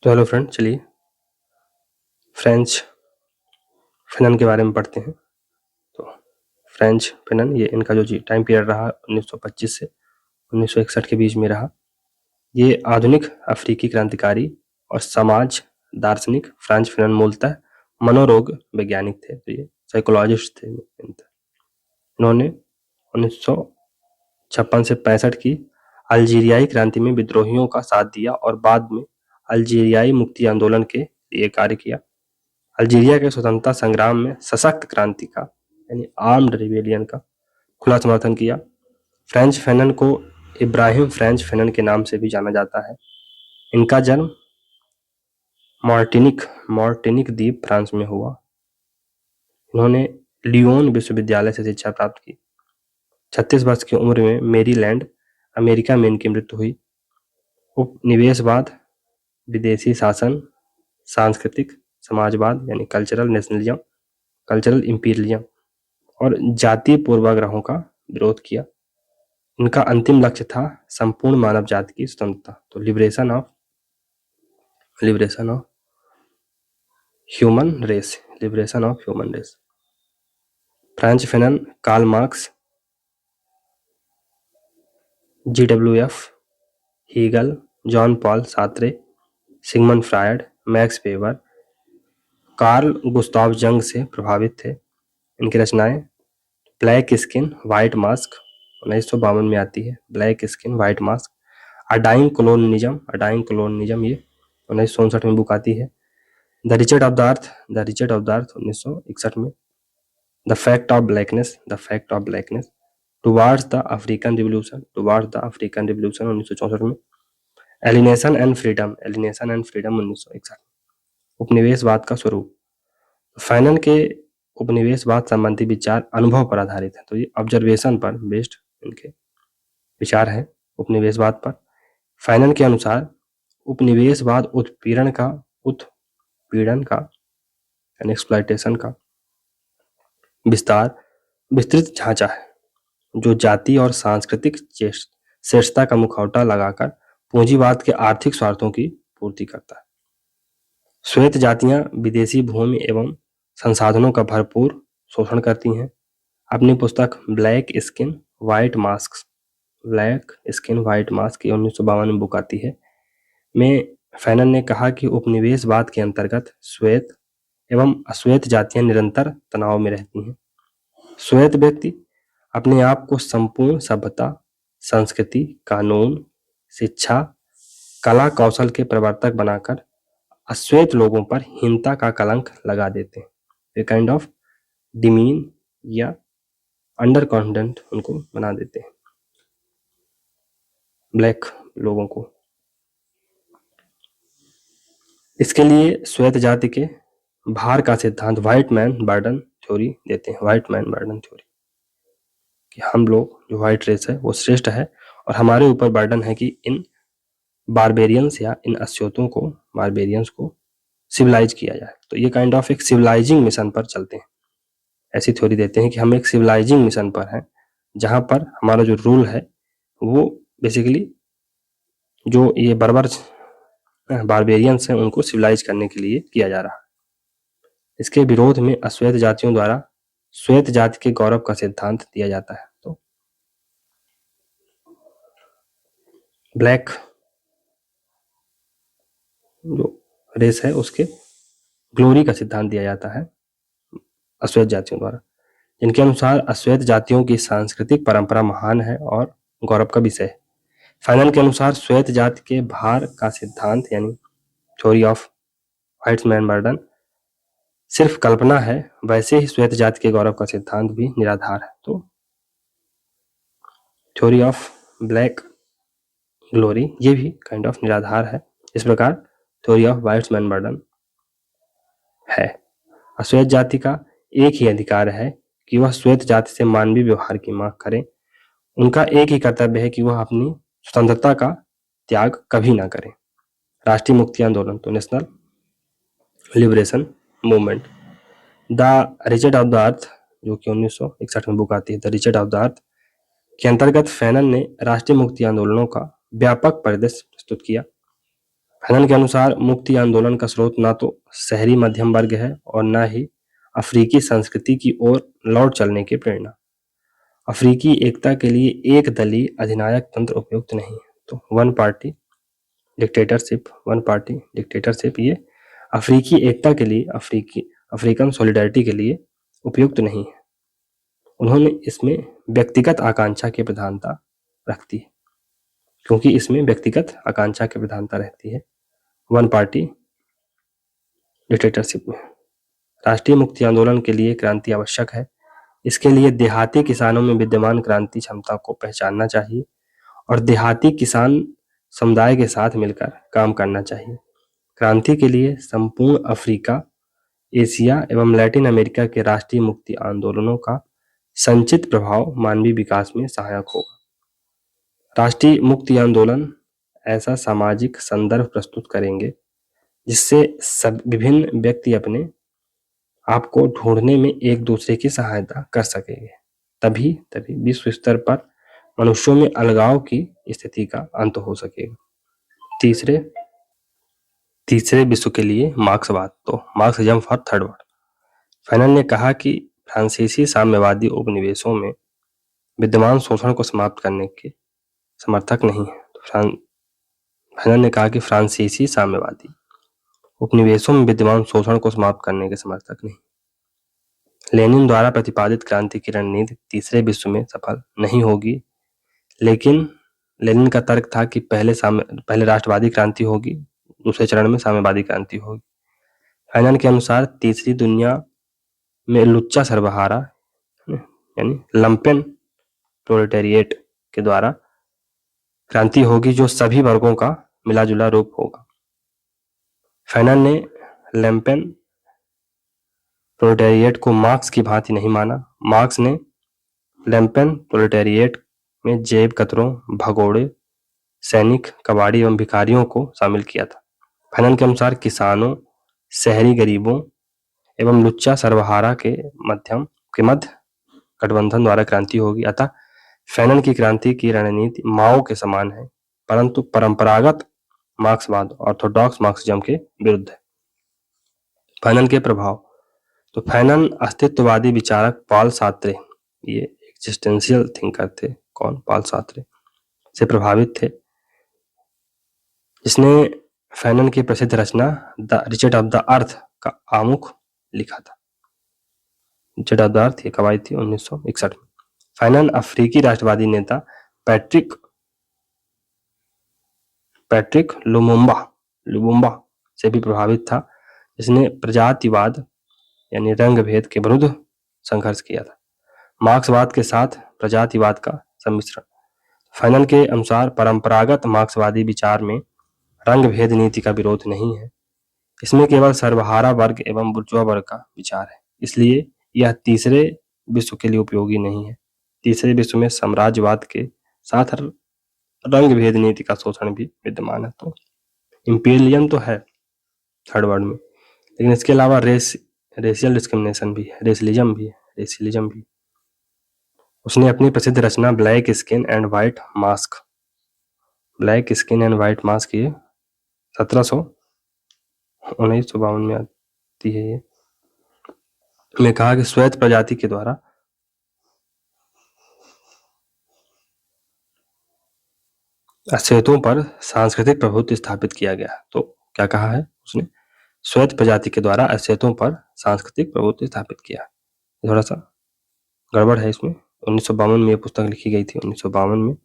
तो hello friend, चलिए French फेनन के बारे में पढ़ते हैं। तो फ्रेंच फेनन ये इनका जो टाइम पीरियड रहा 1925 से 1961 के बीच में रहा। ये आधुनिक अफ्रीकी क्रांतिकारी और समाज दार्शनिक फ्रेंच फेनन मूलतः मनोरोग वैज्ञानिक थे। तो ये साइकोलॉजिस्ट थे। इन्होंने 1956 से 65 की अल्जीरियाई क्रांति में विद्रोहियों का साथ दिया और बाद में अल्जीरियाई मुक्ति आंदोलन के लिए कार्य किया। अल्जीरिया के स्वतंत्रता संग्राम में सशक्त क्रांति का यानी आर्म्ड रिबेलियन का खुला समर्थन किया। फ्रेंच फेनन को इब्राहिम फ्रेंच फेनन के नाम से भी जाना जाता है। इनका जन्म मार्टिनिक द्वीप फ्रांस में हुआ। इन्होंने लियोन विश्वविद्यालय से शिक्षा प्राप्त की। 36 वर्ष की उम्र में मेरीलैंड, अमेरिका में इनकी मृत्यु हुई। उपनिवेशवाद, विदेशी शासन, सांस्कृतिक समाजवाद यानी कल्चरल नेशनलिज्म, कल्चरल इंपीरियलिज्म और जातीय पूर्वाग्रहों का विरोध किया। इनका अंतिम लक्ष्य था संपूर्ण मानव जाति की स्वतंत्रता। तो liberation of human race. French Fanon Karl Marx, GWF, Hegel, John Paul Sartre, Sigmund Freud, Max Weber, Karl Gustav Jung से प्रभावित थे। इनकी रचनाएं ब्लैक स्किन व्हाइट मास्क 1952 में आती है। Black skin white mask, a dying colonialism ये 1964 में बुक आती है। The wretched of the earth 1961 में। The fact of blackness, towards the African revolution 1964 में। Alienation and freedom 1961। उपनिवेशवाद का स्वरूप। फैनन के उपनिवेशवाद संबंधी विचार अनुभव पर आधारित है। तो ये ऑब्जर्वेशन पर बेस्ड इनके विचार है उपनिवेशवाद पर। फैनन के अनुसार उपनिवेशवाद उत्पीड़न का यानी एक्सप्लॉयटेशन का विस्तृत ढांचा है जो जाति और सांस्कृतिक श्रेष्ठता का मुखौटा लगाकर पूंजीवाद के आर्थिक स्वार्थों की पूर्ति करता है। श्वेत जातियां विदेशी भूमि एवं संसाधनों का भरपूर शोषण करती हैं। अपनी पुस्तक ब्लैक स्किन व्हाइट मास्क 1952 में बुक आती है में फैनन ने कहा कि उपनिवेशवाद के अंतर्गत श्वेत एवं अश्वेत जातियां निरंतर तनाव में रहती हैं। श्वेत व्यक्ति अपने आप को संपूर्ण सभ्यता, संस्कृति, कानून, शिक्षा, कला कौशल के प्रवर्तक बनाकर अश्वेत लोगों पर हीनता का कलंक लगा देते हैं। ए काइंड ऑफ डिमीन या अंडर कॉन्फिडेंट उनको बना देते हैं ब्लैक लोगों को। इसके लिए श्वेत जाति के भार का सिद्धांत व्हाइट मैन बर्डन थ्योरी देते हैं। कि हम लोग जो व्हाइट रेस है वो श्रेष्ठ है और हमारे ऊपर बर्डन है कि इन बारबेरियंस या इन बारबेरियंस को सिविलाइज किया जाए। तो ये काइंड ऑफ एक सिविलाइजिंग मिशन पर चलते हैं। ऐसी थ्योरी देते हैं कि हम एक सिविलाइजिंग मिशन पर हैं जहां पर हमारा जो रूल है वो बेसिकली जो ये बर्बर बारबेरियंस हैं उनको सिविलाइज करने के लिए किया जा रहा है। इसके विरोध में अश्वेत जातियों द्वारा श्वेत जाति के गौरव का सिद्धांत दिया जाता है। तो ब्लैक जो रेस है उसके ग्लोरी का सिद्धांत दिया जाता है अश्वेत जातियों द्वारा, जिनके अनुसार अश्वेत जातियों की सांस्कृतिक परंपरा महान है और गौरव का विषय है। फैनन के अनुसार श्वेत जाति के भार का सिद्धांत यानी theory of white man burden सिर्फ कल्पना है, वैसे ही श्वेत जाति के गौरव का सिद्धांत भी निराधार है। तो थ्योरी ऑफ ब्लैक ग्लोरी ये भी काइंड ऑफ निराधार है। इस प्रकार theory of white man burden है। अश्वेत जाति का एक ही अधिकार है कि वह श्वेत जाति से मानवीय व्यवहार की मांग करें। उनका एक ही कर्तव्य है कि वह अपनी स्वतंत्रता का त्याग कभी ना करें। राष्ट्रीय मुक्ति आंदोलन तो national liberation movement. The wretched of the अर्थ जो कि 1961 में बुक आती है, द रिचर्ड ऑफ द अर्थ के अंतर्गत फैनन ने राष्ट्रीय मुक्ति आंदोलनों का व्यापक परिदृश्य प्रस्तुत किया। फैनन के अनुसार मुक्ति आंदोलन का स्रोत ना तो शहरी मध्यम वर्ग है और न ही अफ्रीकी संस्कृति की ओर लौट चलने की प्रेरणा। अफ्रीकी एकता के लिए एक दलीय अधिनायक तंत्र उपयुक्त नहीं है। तो वन पार्टी डिक्टेटरशिप ये अफ्रीकी एकता के लिए, अफ्रीकन सॉलिडारिटी के लिए उपयुक्त नहीं है। उन्होंने इसमें व्यक्तिगत आकांक्षा की प्रधानता रखती है, क्योंकि इसमें व्यक्तिगत आकांक्षा की प्रधानता रहती है वन पार्टी डिक्टेटरशिप में। राष्ट्रीय मुक्ति आंदोलन के लिए क्रांति आवश्यक है। इसके लिए देहाती किसानों में विद्यमान क्रांति क्षमता को पहचानना चाहिए और देहाती किसान समुदाय के साथ मिलकर काम करना चाहिए। क्रांति के लिए संपूर्ण अफ्रीका, एशिया एवं लैटिन अमेरिका के राष्ट्रीय मुक्ति आंदोलनों का संचित प्रभाव मानवीय विकास में सहायक होगा। राष्ट्रीय मुक्ति आंदोलन ऐसा सामाजिक संदर्भ प्रस्तुत करेंगे जिससे सब विभिन्न व्यक्ति अपने आप को ढूंढने में एक दूसरे की सहायता कर सकेंगे। तभी विश्व स्तर पर मनुष्यों में अलगाव की स्थिति का अंत हो सकेगा। तीसरे विश्व के लिए मार्क्सवाद, तो Marxism for third world. Fanon ने कहा कि फ्रांसीसी साम्यवादी उपनिवेशों में विद्यमान शोषण को समाप्त करने के समर्थक नहीं है। तो फैनन ने कहा कि फ्रांसीसी साम्यवादी उपनिवेशों में विद्यमान शोषण को समाप्त करने के समर्थक नहीं। लेनिन द्वारा प्रतिपादित क्रांति की रणनीति तीसरे विश्व में सफल नहीं होगी, लेकिन लेनिन का तर्क था कि पहले राष्ट्रवादी क्रांति होगी, दूसरे चरण में साम्यवादी क्रांति होगी। फैनन के अनुसार तीसरी दुनिया में लुच्चा सर्वहारा यानी लंपेन प्रोलेटेरिएट के द्वारा क्रांति होगी, जो सभी वर्गों का मिला-जुला रूप होगा। फैनन ने लंपेन प्रोलेटेरिएट को मार्क्स की भांति नहीं माना। मार्क्स ने लंपेन प्रोलेटेरिएट में जेब कतरों, भगोड़े, सैनिक, कबाड़ी एवं भिखारियों को शामिल किया था। फैनन के अनुसार किसानों, शहरी गरीबों एवं लुच्चा सर्वहारा के मध्य गठबंधन द्वारा क्रांति होगी। अतः फैनन की क्रांति की रणनीति माओ के समान है, परंतु परंपरागत मार्क्सवाद, ऑर्थोडॉक्स मार्क्सिज्म के विरुद्ध है। फैनन के प्रभाव, तो फैनन अस्तित्ववादी विचारक पॉल सार्त्रे, ये एक्जिस्टेंशियल थिंकर थे, कौन, पॉल सार्त्रे से प्रभावित थे, जिसने फैनन की प्रसिद्ध रचना the wretched of the earth का आमुख लिखा था। रिचर्ड ऑफ द अर्थ ये कब आई थी? 1961 में। फैनन अफ्रीकी राष्ट्रवादी नेता पैट्रिक लुमुम्बा से भी प्रभावित था, जिसने प्रजातिवाद यानी रंग भेद के विरुद्ध संघर्ष किया था। मार्क्सवाद के साथ प्रजातिवाद का सम्मिश्रण। फैनन के अनुसार परंपरागत मार्क्सवादी विचार में रंग भेद नीति का विरोध नहीं है, इसमें केवल सर्वहारा वर्ग एवं बुर्जुआ वर्ग का विचार है, इसलिए यह तीसरे विश्व के लिए उपयोगी नहीं है। तीसरे विश्व में साम्राज्यवाद के साथ रंग भेद नीति का शोषण भी विद्यमान है। तो इंपीरियलिज्म तो है थर्ड वर्ल्ड में, लेकिन इसके अलावा रेशियल डिस्क्रिमिनेशन भी है, रेसिलिज्म भी। उसने अपनी प्रसिद्ध रचना black skin and white mask ये 1952 में आती है। ये में कहा कि श्वेत प्रजाति के द्वारा अश्वेतों पर सांस्कृतिक प्रभुत्व स्थापित किया गया। तो क्या कहा है उसने? श्वेत प्रजाति के द्वारा अश्वेतों पर सांस्कृतिक प्रभुत्व स्थापित किया। थोड़ा सा गड़बड़ है इसमें। 1952 में ये पुस्तक लिखी गई थी, 1952 में,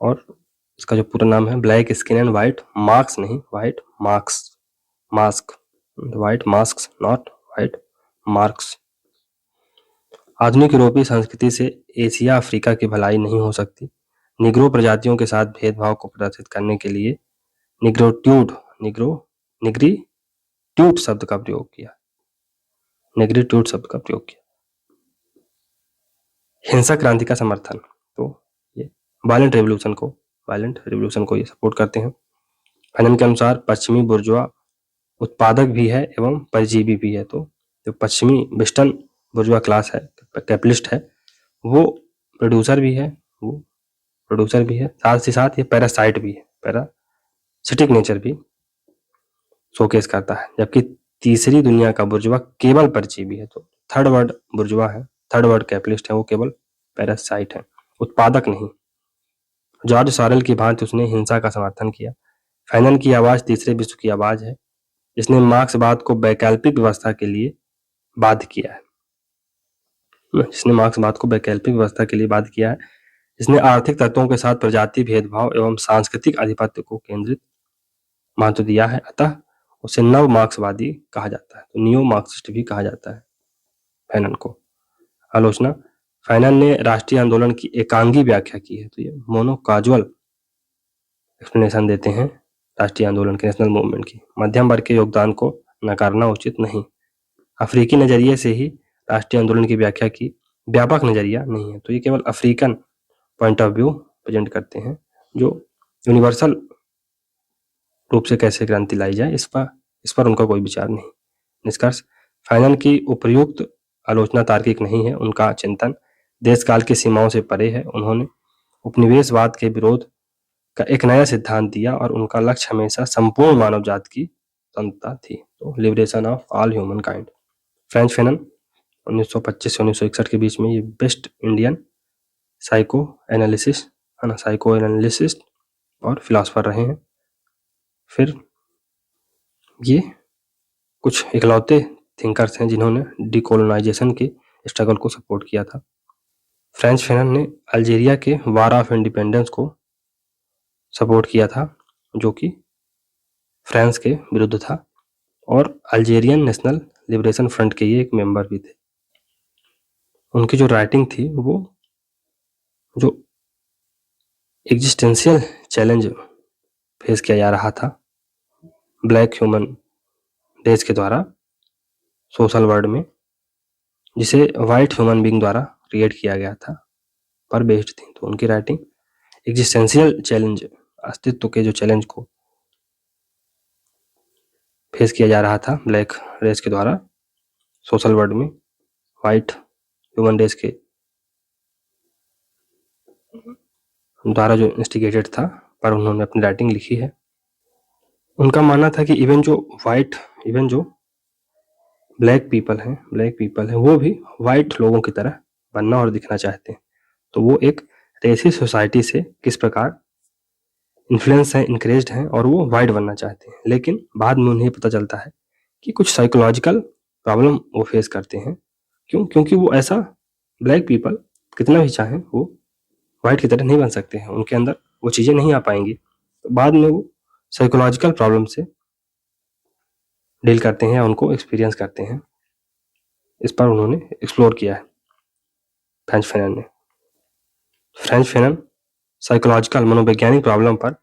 और इसका जो पूरा नाम है black skin and white marks, नहीं white mask, white mask not white marks. आधुनिक यूरोपीय संस्कृति से एशिया अफ्रीका की भलाई नहीं हो सकती। निग्रो प्रजातियों के साथ भेदभाव को प्रदर्शित करने के लिए निग्रिट्यूड शब्द का प्रयोग किया। हिंसक क्रांति का समर्थन, तो ये वायलेंट रेवोल्यूशन को ये सपोर्ट करते हैं। फैनन के अनुसार पश्चिमी बुर्जुआ उत्पादक भी है एवं परजीवी भी है। तो जो पश्चिमी वेस्टर्न बुर्जुआ क्लास है, कैपिटलिस्ट है, वो प्रोड्यूसर भी है, साथ ही साथ ये पैरासाइट भी है, पैरासिटिक नेचर भी शोकेस करता है, जबकि तीसरी दुनिया का बुर्जुआ केवल परजीवी है। तो थर्ड वर्ल्ड बुर्जुआ है, थर्ड वर्ल्ड कैपिटलिस्ट है, वो केवल पैरासाइट है, उत्पादक नहीं। जॉर्ज सॉरेल की भांति उसने हिंसा का समर्थन किया। फैनन की आवाज तीसरे विश्व की आवाज है, जिसने मार्क्सवाद को वैकल्पिक व्यवस्था के लिए बाध्य किया है, जिसने मार्क्सवाद को वैकल्पिक व्यवस्था के लिए बाध्य किया है, जिसने आर्थिक तत्वों के साथ प्रजाति भेदभाव एवं सांस्कृतिक आधिपत्य को केंद्रित महत्व दिया है। अतः उसे नव मार्क्सवादी कहा जाता है, तो नियो मार्क्सिस्ट भी कहा जाता है फैनन को। आलोचना, फैनन ने राष्ट्रीय आंदोलन की एकांगी व्याख्या की है, तो ये मोनो काजुअल एक्सप्लेनेशन देते हैं राष्ट्रीय आंदोलन के, नेशनल मूवमेंट की। मध्यम वर्ग के योगदान को नकारना उचित नहीं। अफ्रीकी नजरिए से ही राष्ट्रीय आंदोलन की व्याख्या की, व्यापक नजरिया नहीं है, तो ये केवल African point of view present करते हैं, जो यूनिवर्सल रूप से कैसे क्रांति लाई जाए इस पर उनका कोई विचार नहीं। निष्कर्ष, फैनन की उपर्युक्त आलोचना तार्किक नहीं है, उनका चिंतन देश काल की सीमाओं से परे है। उन्होंने उपनिवेशवाद के विरोध का एक नया सिद्धांत दिया और उनका लक्ष्य हमेशा संपूर्ण मानव जाति की स्वतंत्रता थी, तो liberation of all human kind. French Fanon 1925 से 1961 के बीच में ये बेस्ट इंडियन साइको एनालिसिस्ट और फिलोसोफर रहे हैं। फिर ये कुछ इकलौते थिंकर्स हैं जिन्होंने डिकोलोनाइजेशन के स्ट्रगल को सपोर्ट किया था। फ्रेंच फैनन ने अल्जीरिया के वार ऑफ इंडिपेंडेंस को सपोर्ट किया था, जो कि फ्रांस के विरुद्ध था, और अल्जीरियन नेशनल लिबरेशन फ्रंट के ये एक मेंबर भी थे। उनकी जो राइटिंग थी वो जो एग्जिस्टेंशियल चैलेंज फेस किया जा रहा था ब्लैक ह्यूमन रेस के द्वारा सोशल वर्ल्ड में, जिसे वाइट ह्यूमन बीइंग द्वारा क्रिएट किया गया था, पर बेस्ड थी। तो उनकी राइटिंग एग्जिस्टेंशियल चैलेंज, अस्तित्व के जो चैलेंज को फेस किया जा रहा था ब्लैक रेस के द्वारा सोशल वर्ल्ड में, वाइट ह्यूमन रेस के द्वारा जो इंस्टिगेटेड था, पर उन्होंने अपनी राइटिंग लिखी है। उनका मानना था कि इवन जो ब्लैक पीपल हैं वो भी वाइट लोगों की तरह बनना और दिखना चाहते हैं। तो वो एक रेसिस्ट सोसाइटी से किस प्रकार इन्फ्लुएंस है, इनकरेज्ड हैं, और वो वाइट बनना चाहते हैं। लेकिन बाद में उन्हें पता चलता है कि कुछ साइकोलॉजिकल प्रॉब्लम वो फेस करते हैं। क्यों? क्योंकि वो ऐसा ब्लैक पीपल कितना भी चाहें वो वाइट की तरह नहीं बन सकते हैं, उनके अंदर वो चीज़ें नहीं आ पाएंगी। तो बाद में वो साइकोलॉजिकल प्रॉब्लम से डील करते हैं या उनको एक्सपीरियंस करते हैं। इस पर उन्होंने एक्सप्लोर किया है फ्रेंच फैनन ने। फ्रेंच फैनन साइकोलॉजिकल मनोवैज्ञानिक प्रॉब्लम पर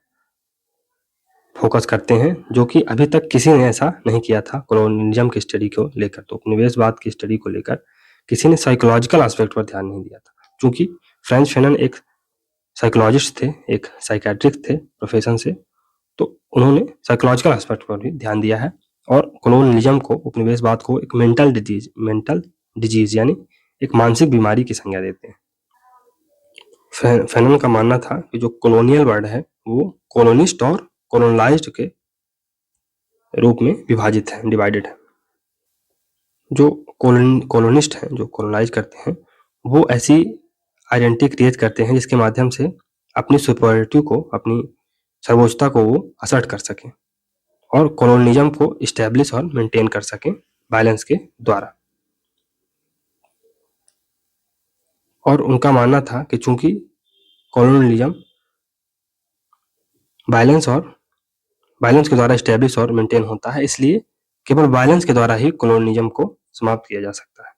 फोकस करते हैं, जो कि अभी तक किसी ने ऐसा नहीं किया था कॉलोनियलिज्म की स्टडी को लेकर। तो उपनिवेशवाद की स्टडी को लेकर किसी ने साइकोलॉजिकल एस्पेक्ट पर ध्यान नहीं दिया था। क्योंकि फ्रेंच फैनन एक साइकोलॉजिस्ट थे, एक साइकेट्रिक थे प्रोफेशन से, तो उन्होंने साइकोलॉजिकल एस्पेक्ट पर भी ध्यान दिया है और कॉलोनियलिज्म को, उपनिवेशवाद को एक मेंटल डिजीज यानी एक मानसिक बीमारी की संज्ञा देते हैं। फैनन का मानना था कि जो कॉलोनियल वर्ल्ड है वो कॉलोनिस्ट और कॉलोनाइज्ड के रूप में विभाजित है, डिवाइडेड है। जो कॉलोनिस्ट हैं, जो कॉलोनाइज करते हैं, वो ऐसी आइडेंटिटी क्रिएट करते हैं जिसके माध्यम से अपनी सुपरियरिटी को, अपनी सर्वोच्चता को वो असर्ट कर सकें और कॉलोनिज्म को इस्टेब्लिश और मेंटेन कर सकें वायलेंस के द्वारा। और उनका मानना था कि चूंकि कॉलोनिज्म वायलेंस के द्वारा इस्टेब्लिश और मेंटेन होता है, इसलिए केवल वायलेंस के द्वारा ही कॉलोनिज्म को समाप्त किया जा सकता है।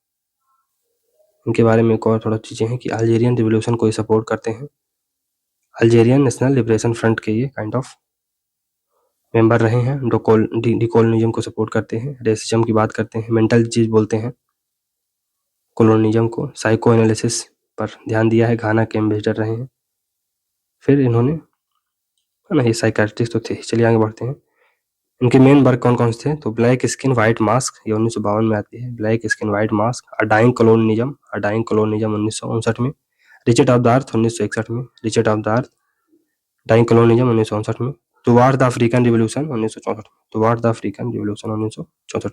इनके बारे में एक और थोड़ा चीजें हैं कि अल्जीरियन रिवोल्यूशन को सपोर्ट करते हैं। अल्जीरियन नेशनल लिबरेशन फ्रंट के ये काइंड ऑफ मेंबर रहे हैं, डिकोलोनिज्म को सपोर्ट करते हैं, रेसिज्म की बात करते हैं, मेंटल डिजीज बोलते हैं कॉलोनिज्म को, साइको एनालिसिस पर ध्यान दिया है, घाना के एम्बेसडर रहे हैं। फिर इन्होंने ये साइकाट्रिस्ट तो थे। चलिए आगे बढ़ते हैं। इनके मेन वर्क कौन कौन से थे? तो ब्लैक स्किन व्हाइट मास्क, ये 1952 में आती है। Black skin white mask, a dying colonialism 1959 में। रिचर्ड ऑफ द अर्थ 1961 में। Wretched of the earth, dying colonialism 1959 में। Toward the African revolution 1964 toward the African revolution 1964